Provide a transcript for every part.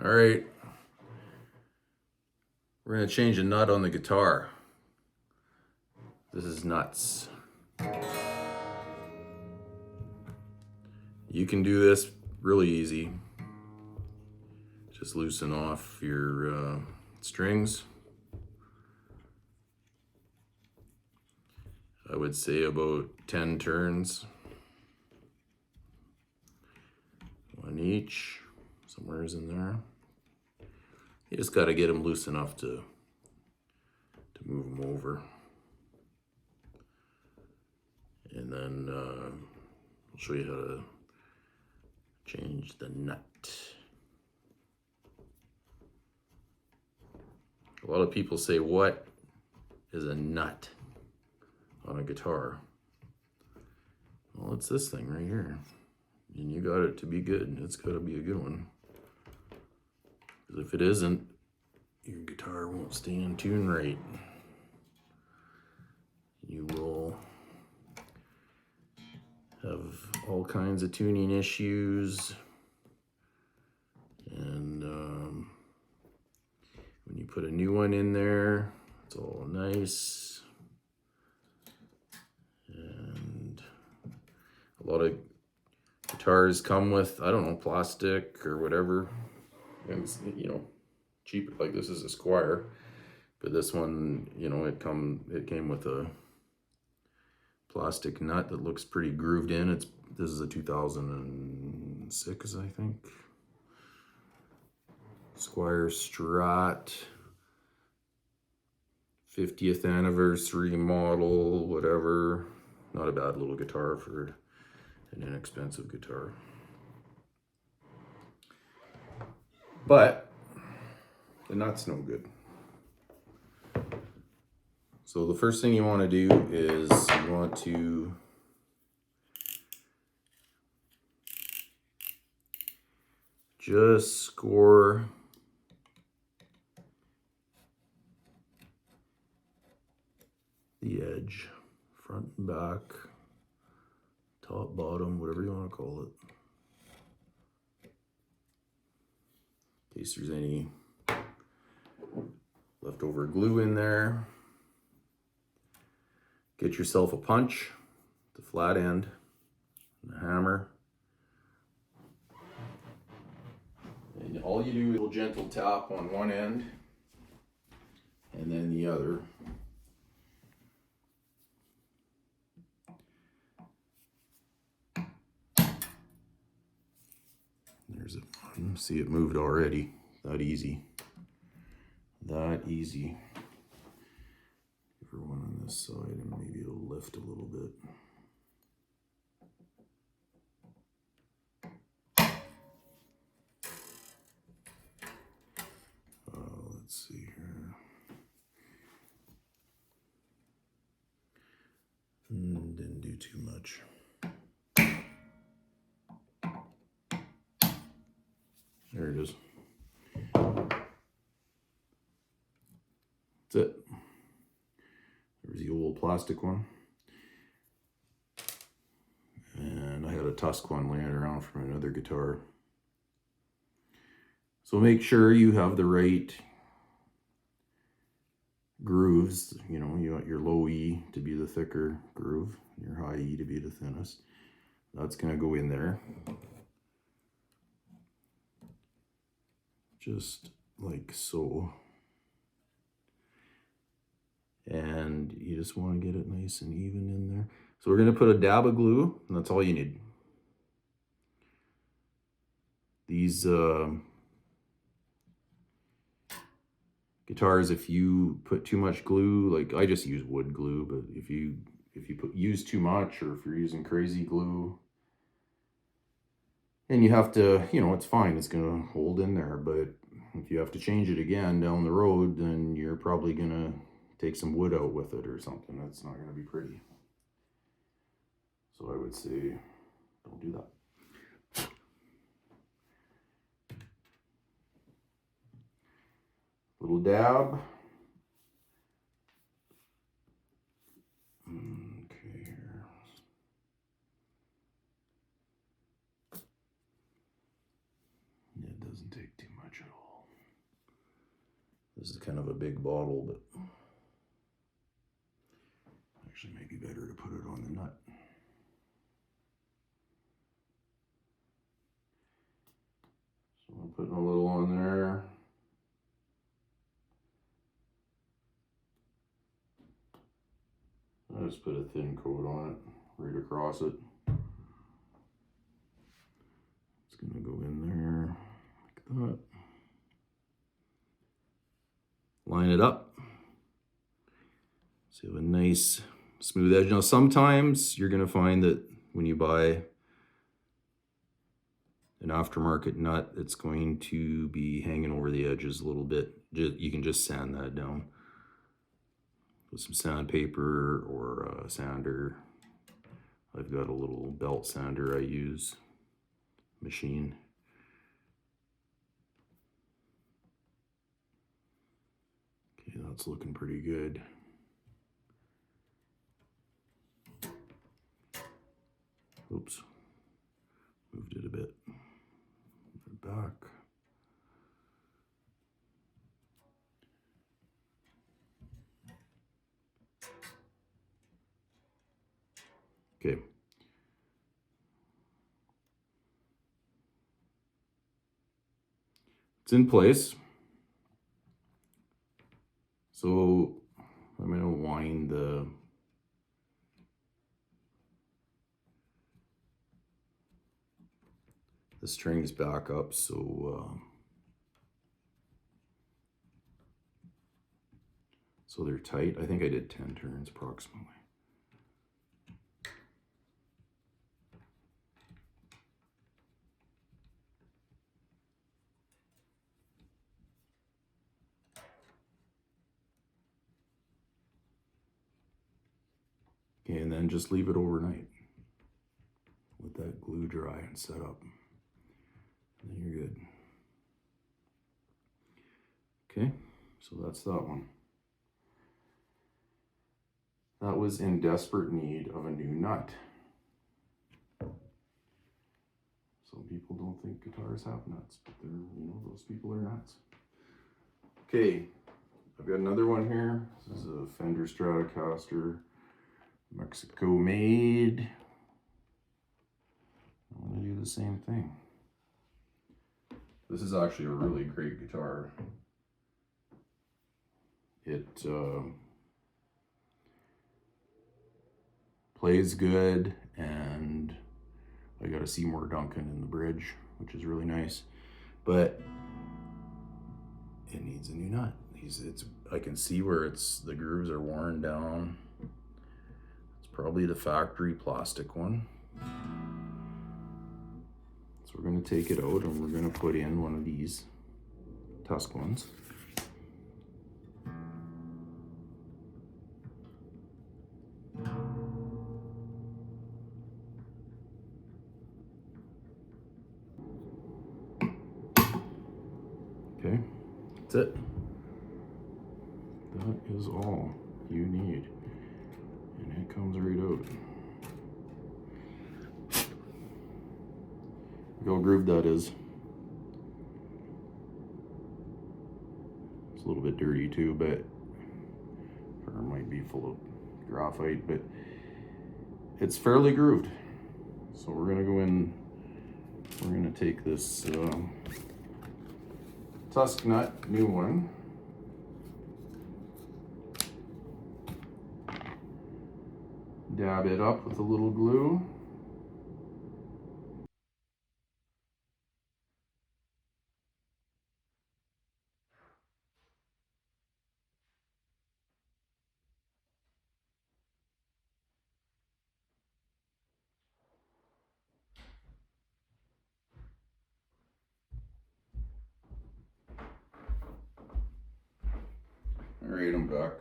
All right, we're gonna change a nut on the guitar. This is nuts. You can do this really easy. Just loosen off your strings. I would say about 10 turns. One each, somewhere's in there. You just got to get them loose enough to move them over. And then I'll show you how to change the nut. A lot of people say, what is a nut on a guitar? Well, it's this thing right here. And you got it to be good. It's got to be a good one. Because if it isn't, your guitar won't stay in tune right. You will have all kinds of tuning issues. And when you put a new one in there, it's all nice. And a lot of guitars come with, I don't know, plastic or whatever. And it's, cheap. Like this is a Squire, but this one, it came with a plastic nut that looks pretty grooved in. This is a 2006, I think. Squire Strat 50th anniversary model, whatever. Not a bad little guitar for an inexpensive guitar. But the nut's no good. So the first thing you want to do is you want to just score the edge, front and back, top, bottom, whatever you want to call it. In case there's any leftover glue in there. Get yourself a punch, the flat end, and a hammer. And all you do is a little gentle tap on one end and then the other. There's it. See, it moved already. That easy. That easy. Give her one on this side and maybe it'll lift a little bit. Let's see here. Didn't do too much. There it is. That's it. There's the old plastic one. And I had a Tusk one laying around from another guitar. So make sure you have the right grooves. You want your low E to be the thicker groove, your high E to be the thinnest. That's going to go in there. Just like so. And you just want to get it nice and even in there. So we're going to put a dab of glue, and that's all you need. These guitars, if you put too much glue, like I just use wood glue, but if you use too much, or if you're using crazy glue, and you have to, it's fine, it's going to hold in there, but if you have to change it again down the road, then you're probably going to take some wood out with it or something. That's not going to be pretty. So I would say, don't do that. Little dab. Okay, here. Yeah, it Doesn't take too much at all. This is kind of a big bottle, but actually might be better to put it on the nut. So I'm putting a little on there. I just put a thin coat on it, right across it. It's gonna go in there like that. Line it up. So you have a nice smooth edge. Now sometimes you're gonna find that when you buy an aftermarket nut, it's going to be hanging over the edges a little bit. You can just sand that down with some sandpaper or a sander. I've got a little belt sander I use, machine. Okay, that's looking pretty good. Oops, moved it a bit. Move it back. Okay. It's in place. So I'm going to wind the strings back up so they're tight. I think I did 10 turns approximately. Okay, and then just leave it overnight. Let that glue dry and set up. And then you're good. Okay, so that's that one. That was in desperate need of a new nut. Some people don't think guitars have nuts, but they're, those people are nuts. Okay, I've got another one here. This is a Fender Stratocaster, Mexico made. I'm gonna do the same thing. This is actually a really great guitar. It plays good, and I got a Seymour Duncan in the bridge, which is really nice, but it needs a new nut. I can see where the grooves are worn down. It's probably the factory plastic one. So we're going to take it out and we're going to put in one of these Tusk ones. Okay, that's it. That is all you need. And it comes right out. Look how grooved that is. It's a little bit dirty too, but or it might be full of graphite, but it's fairly grooved. So we're gonna go in, we're gonna take this Tusk nut, new one. Dab it up with a little glue. All right, I'm back.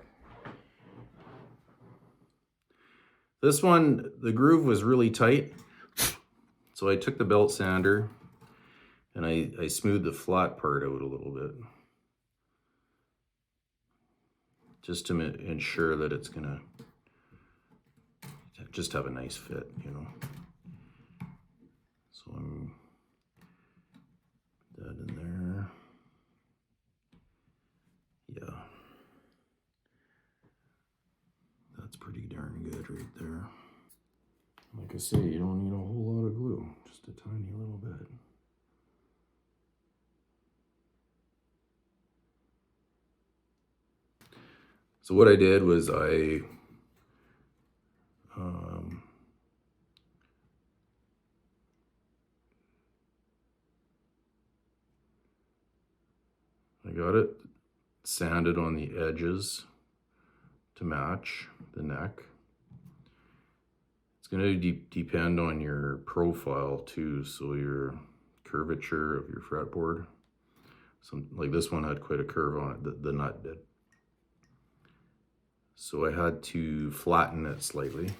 This one, the groove was really tight, so I took the belt sander and I smoothed the flat part out a little bit, just to ensure that it's gonna just have a nice fit, So I'm put that in there. pretty darn good right there. Like I say, you don't need a whole lot of glue, just a tiny little bit. So what I did was I got it sanded on the edges to match the neck. It's going to depend on your profile too, so your curvature of your fretboard. Like this one had quite a curve on it, the nut did. So I had to flatten it slightly.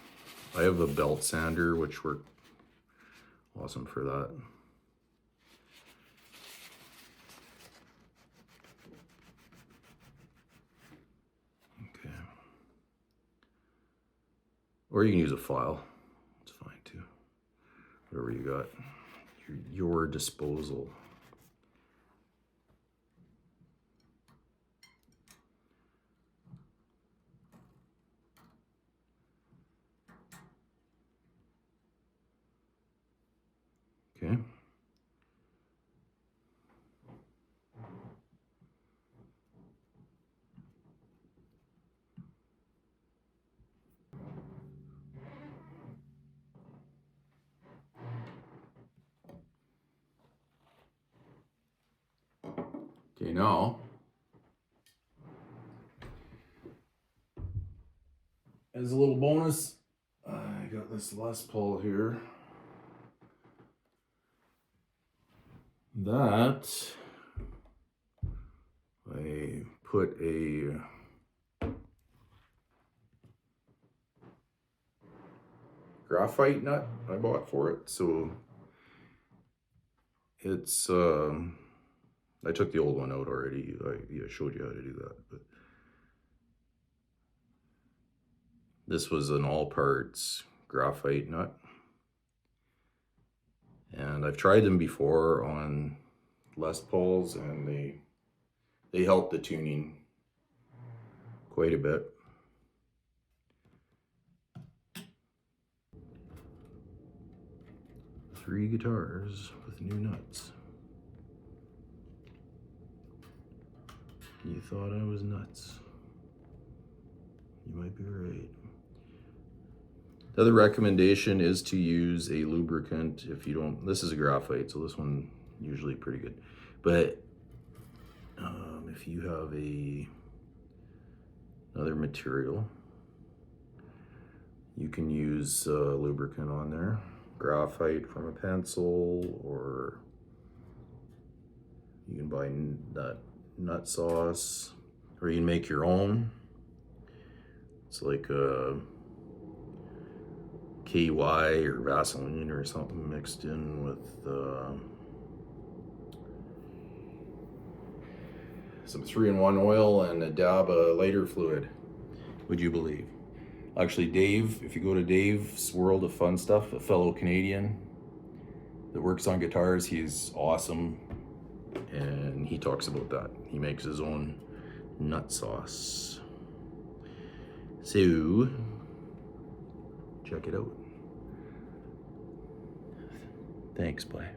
I have a belt sander, which worked awesome for that. Okay. Or you can use a file. It's fine too. Whatever you got. Your disposal. Okay. Okay, now, as a little bonus, I got this Les Paul here. That I put a graphite nut I bought for it, so it's I took the old one out already. I showed you how to do that, but this was an all parts graphite nut, and I've tried them before on Les Pauls, and they help the tuning quite a bit. Three guitars with new nuts. You thought I was nuts. You might be right. The other recommendation is to use a lubricant if you don't. This is a graphite, so this one usually pretty good. But if you have another material, you can use lubricant on there. Graphite from a pencil, or you can buy nut sauce, or you can make your own. It's like a KY or Vaseline or something mixed in with some 3-in-1 oil and a dab of lighter fluid, would you believe? Actually, Dave, if you go to Dave's World of Fun Stuff, a fellow Canadian that works on guitars, he's awesome, and he talks about that. He makes his own nut sauce. So, check it out. Thanks, bye.